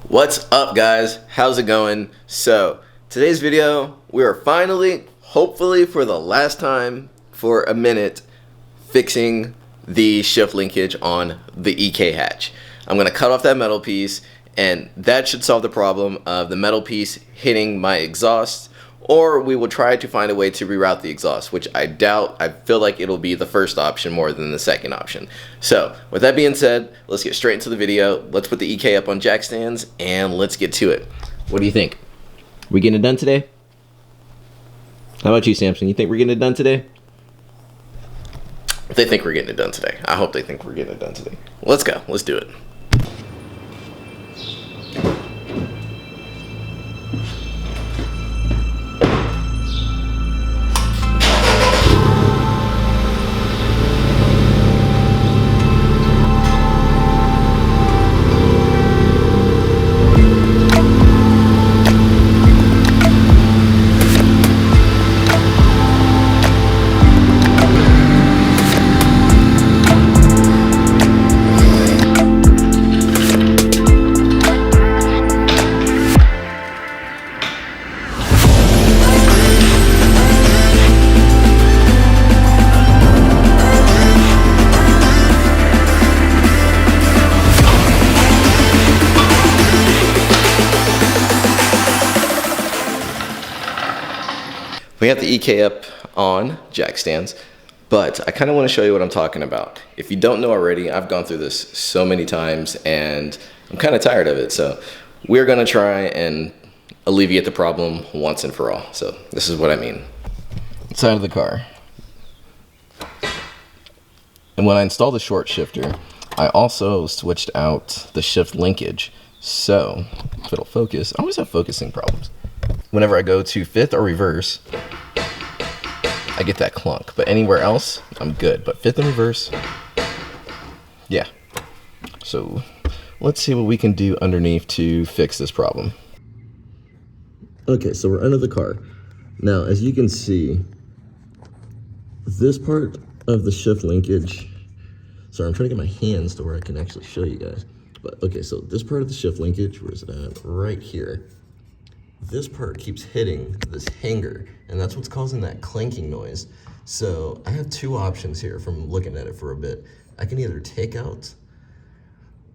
What's up, guys? How's it going? So today's video, we are finally, hopefully for the last time for a minute, fixing the shift linkage on the EK hatch. I'm gonna cut off that metal piece, and that should solve the problem of the metal piece hitting my exhaust, or we will try to find a way to reroute the exhaust, which I doubt. I feel like it'll be the first option more than the second option. So with that being said, let's get straight into the video. Let's put the EK up on jack stands and let's get to it. What do you think? We getting it done today? How about you, Samson? You think we're getting it done today? They think we're getting it done today. I hope they think we're getting it done today. Let's go. Let's do it. We have the EK up on jack stands, but I kind of want to show you what I'm talking about. If you don't know already, I've gone through this so many times and I'm kind of tired of it. So we're going to try and alleviate the problem once and for all. So this is what I mean. Inside of the car. And when I installed the short shifter, I also switched out the shift linkage. So if it'll focus, I always have focusing problems. Whenever I go to fifth or reverse, I get that clunk, but anywhere else, I'm good. But fifth and reverse, yeah. So let's see what we can do underneath to fix this problem. Okay, so we're under the car. Now, as you can see, this part of the shift linkage, sorry, I'm trying to get my hands to where I can actually show you guys. But okay, so this part of the shift linkage, where is it at? Right here. This part keeps hitting this hanger, and that's what's causing that clanking noise. So I have two options here from looking at it for a bit. I can either take out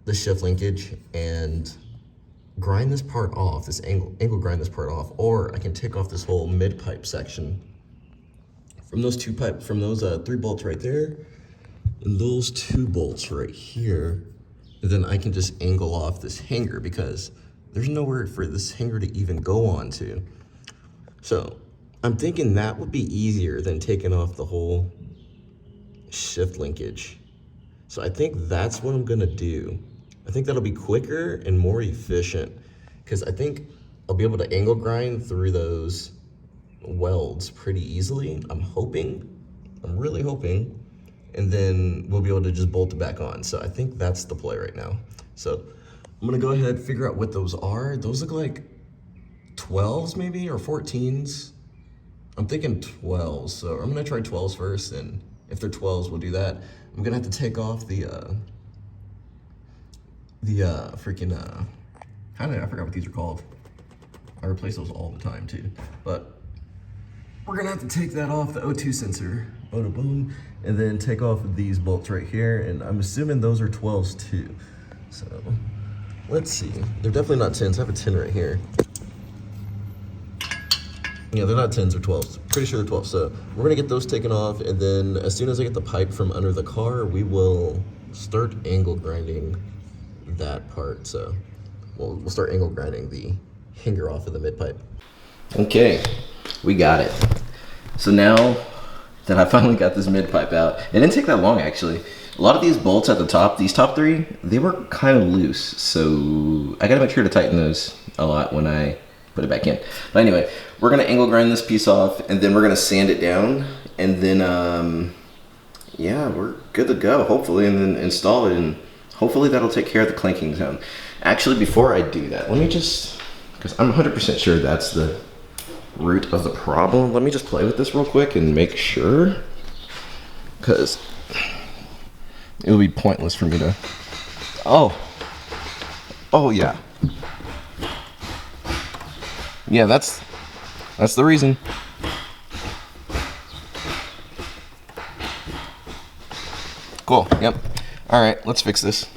the shift linkage and grind this part off, this angle grind this part off, or I can take off this whole mid pipe section from those three bolts right there, and those two bolts right here. And then I can just angle off this hanger because there's nowhere for this hanger to even go onto. So I'm thinking that would be easier than taking off the whole shift linkage. So I think that's what I'm gonna do. I think that'll be quicker and more efficient because I think I'll be able to angle grind through those welds pretty easily. I'm really hoping, and then we'll be able to just bolt it back on. So I think that's the play right now. So I'm gonna go ahead and figure out what those are. Those look like 12s maybe, or 14s. I'm thinking 12s, so I'm gonna try 12s first, and if they're 12s, we'll do that. I'm gonna have to take off I forgot what these are called. I replace those all the time too. But we're gonna have to take that off, the O2 sensor, boom, boom, and then take off these bolts right here, and I'm assuming those are 12s too. So let's see. They're definitely not 10s. I have a 10 right here. Yeah, they're not 10s or 12s. Pretty sure they're 12s. So we're gonna get those taken off, and then as soon as I get the pipe from under the car, we will start angle grinding that part. So we'll start angle grinding the hanger off of the mid pipe. Okay, we got it. So now that I finally got this mid pipe out, it didn't take that long actually. A lot of these bolts at the top, these top three, they were kind of loose. So I gotta make sure to tighten those a lot when I put it back in. But anyway, we're gonna angle grind this piece off, and then we're gonna sand it down, and then yeah, we're good to go, hopefully, and then install it, and hopefully that'll take care of the clanking sound. Actually, before I do that, let me just, because I'm 100% sure that's the root of the problem. Let me just play with this real quick and make sure, because it would be pointless for me to, oh yeah, Yeah, that's the reason. Cool. Yep. All right, let's fix this.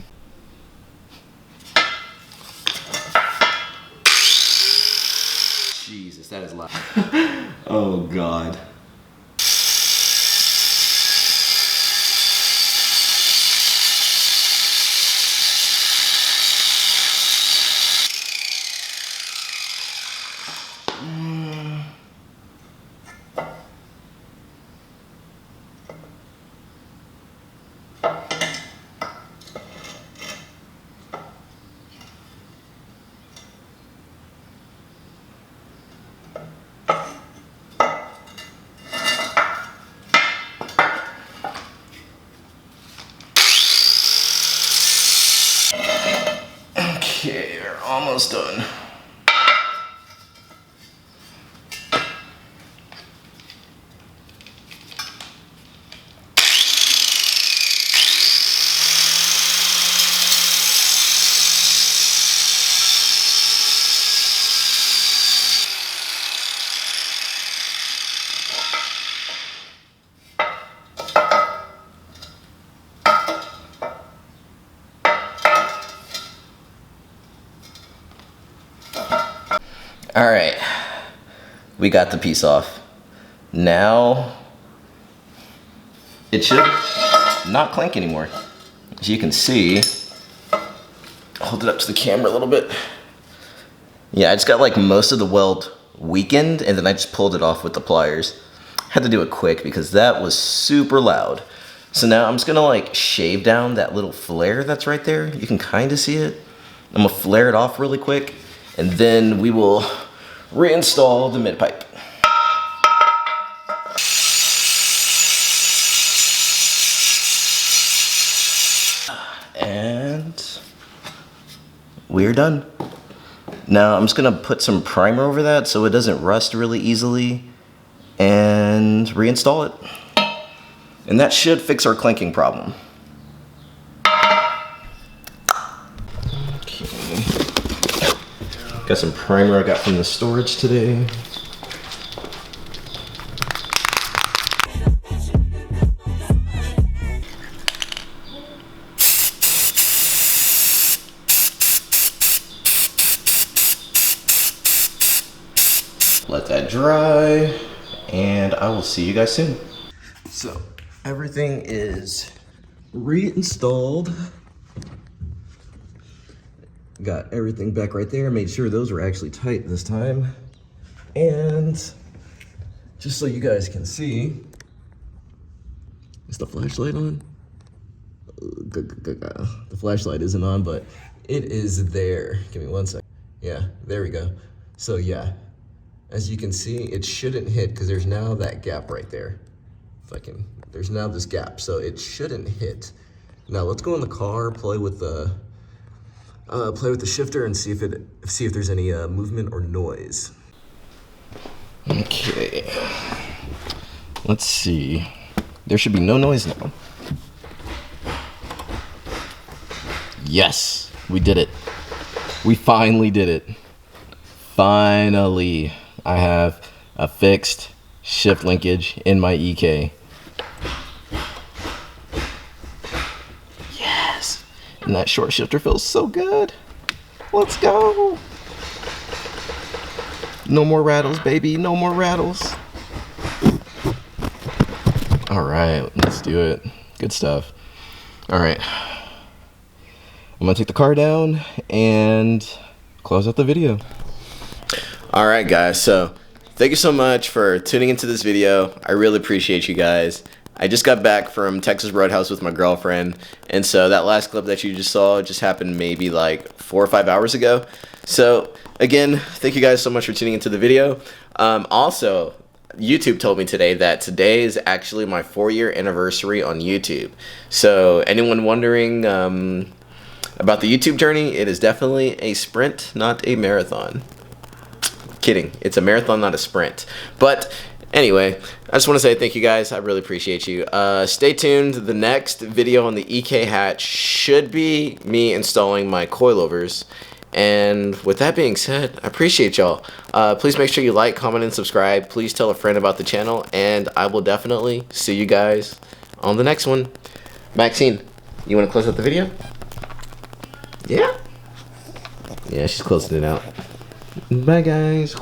Jesus, that is loud. Oh God. Okay, we're almost done. All right, we got the piece off. Now, it should not clank anymore. As you can see, hold it up to the camera a little bit. Yeah, I just got like most of the weld weakened and then I just pulled it off with the pliers. Had to do it quick because that was super loud. So now I'm just gonna like shave down that little flare that's right there. You can kind of see it. I'm gonna flare it off really quick and then we will reinstall the mid pipe. And we're done. Now I'm just gonna put some primer over that so it doesn't rust really easily and reinstall it. And that should fix our clanking problem. Got some primer I got from the storage today. Let that dry, and I will see you guys soon. So, everything is reinstalled. Got everything back right there, made sure those were actually tight this time. And just so you guys can see, is the flashlight on? The flashlight isn't on, but it is there. Give me one second. Yeah, there we go. So yeah, as you can see, it shouldn't hit because there's now that gap right there. There's now this gap, so it shouldn't hit. Now let's go in the car, play with the shifter and see if there's any movement or noise. Okay, let's see. There should be no noise now. Yes, we did it. We finally did it. Finally, I have a fixed shift linkage in my EK. Yes, and that short shifter feels so good. Let's go. No more rattles, baby, no more rattles. All right, let's do it. Good stuff. All right, I'm gonna take the car down and close out the video. All right, guys, so thank you so much for tuning into this video. I really appreciate you guys. I just got back from Texas Roadhouse with my girlfriend, and so that last clip that you just saw just happened maybe like 4 or 5 hours ago. So again, thank you guys so much for tuning into the video. Also, YouTube told me today that today is actually my 4-year anniversary on YouTube. So anyone wondering about the YouTube journey, it is definitely a sprint, not a marathon. Kidding, it's a marathon, not a sprint. But anyway, I just want to say thank you guys. I really appreciate you. Stay tuned. The next video on the EK hatch should be me installing my coilovers. And with that being said, I appreciate y'all. Please make sure you like, comment, and subscribe. Please tell a friend about the channel, and I will definitely see you guys on the next one. Maxine, you want to close out the video? Yeah? Yeah, she's closing it out. Bye, guys.